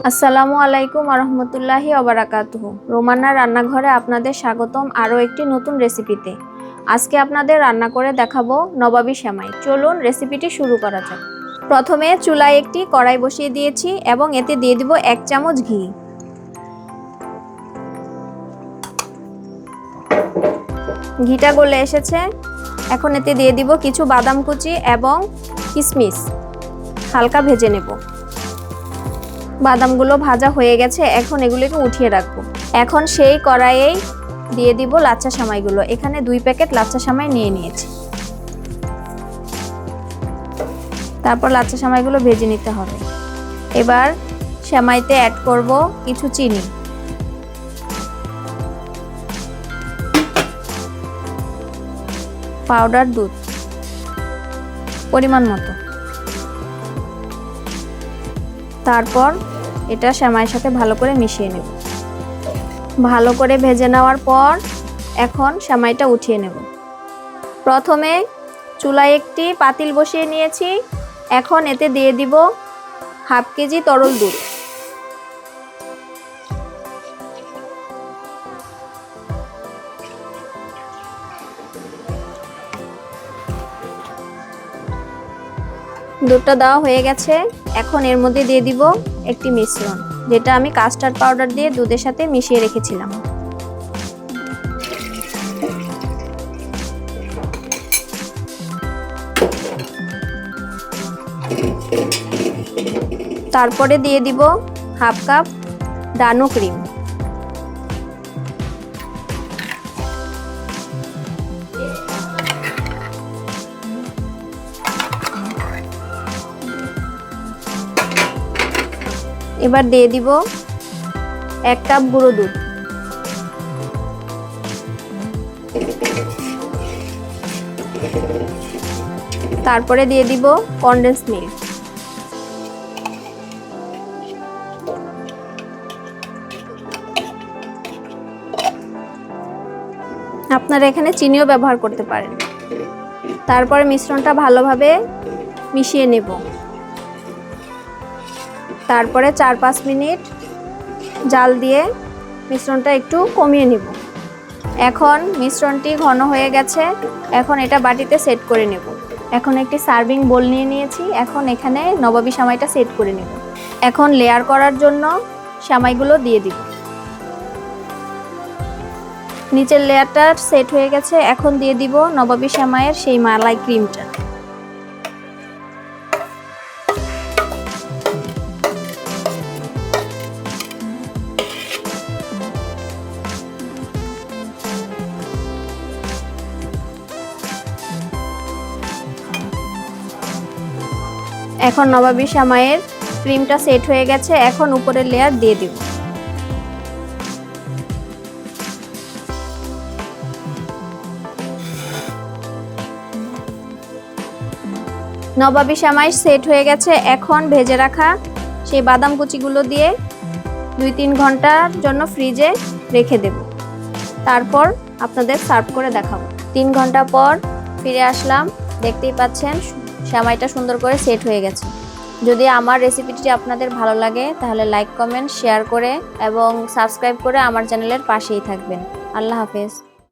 আসসালামু আলাইকুম আরহামতুল্লাহি ওবারাকাতুহু। রোমান্নার রান্নাঘরে আপনাদের স্বাগতম আরও একটি নতুন রেসিপিতে। আজকে আপনাদের রান্না করে দেখাবো নবাবী সেমাই। চলুন রেসিপিটি শুরু করা যাক। প্রথমে চুলায় একটি কড়াই বসিয়ে দিয়েছি এবং এতে দিয়ে দিব 1 চামচ ঘি। ঘিটা গলে এসেছে, এখন এতে দিয়ে দিব কিছু বাদাম কুচি এবং কিশমিশ। হালকা ভেজে নেব। বাদামগুলো ভাজা হয়ে গেছে, এখন এগুলোকে উঠিয়ে রাখবো। এখন সেই কড়াইয়েই দিয়ে দিব লাচ্ছা সেমাইগুলো। এখানে 2 প্যাকেট লাচ্ছা সেমাই নিয়ে নিয়েছি। তারপর লাচ্ছা সেমাইগুলো ভেজে নিতে হবে। এবার সেমাইতে অ্যাড করব কিছু চিনি, পাউডার দুধ পরিমাণ মতো। তারপর এটা সেমাইয়ের সাথে ভালো করে মিশিয়ে নেব। ভালো করে ভেজে নেওয়ার পর এখন সেমাইটা উঠিয়ে নেব। প্রথমে চুলায় একটি পাতিল বসিয়ে নিয়েছি। এখন এতে দিয়ে দিব হাফ কেজি তরল দুধ। দুধটা দেওয়া হয়ে গেছে, এখন এর মধ্যে দিয়ে দিব একটি মিশ্রণ, যেটা আমি কাস্টার্ড পাউডার দিয়ে দুধের সাথে মিশিয়ে রেখেছিলাম। তারপরে দিয়ে দিব হাফ কাপ ডানো ক্রিম। এবার দিয়ে দিব 1 কাপ গুঁড়ো দুধ। তারপরে দিয়ে দিব কনডেন্স মিল্ক। আপনারা এখানে চিনিও ব্যবহার করতে পারেন। তারপরে মিশ্রণটা ভালোভাবে মিশিয়ে নেব। তারপরে 4-5 মিনিট জাল দিয়ে মিশ্রণটা একটু কমিয়ে নেব। এখন মিশ্রণটি ঘন হয়ে গেছে, এখন এটা বাটিতে সেট করে নেব। এখন একটি সার্ভিং বোল নিয়ে নিয়েছি। এখন এখানে নবাবী সেমাইটা সেট করে নেব। এখন লেয়ার করার জন্য সেমাইগুলো দিয়ে দিব। নিচের লেয়ারটা সেট হয়ে গেছে, এখন দিয়ে দিব নবাবী সেমাইয়ের সেই মালাই ক্রিমটা। এখন নবাবী সেমাইয়ের ক্রিমটা সেট হয়ে গেছে, এখন উপরের লেয়ার দিয়ে দিব। নবাবী সেমাই সেট হয়ে গেছে, এখন ভেজে রাখা সেই বাদাম কুচিগুলো দিয়ে 2-3 ঘন্টার জন্য ফ্রিজে রেখে দেব। তারপর আপনাদের সার্ভ করে দেখাবো। 3 ঘন্টা পর ফিরে আসলাম। দেখতেই পাচ্ছেন সেমাইটা সুন্দর করে সেট হয়ে গেছে। যদি আমার রেসিপিটি আপনাদের ভালো লাগে তাহলে লাইক, কমেন্ট, শেয়ার করে এবং সাবস্ক্রাইব করে আমার চ্যানেলের পাশেই থাকবেন। আল্লাহ হাফেজ।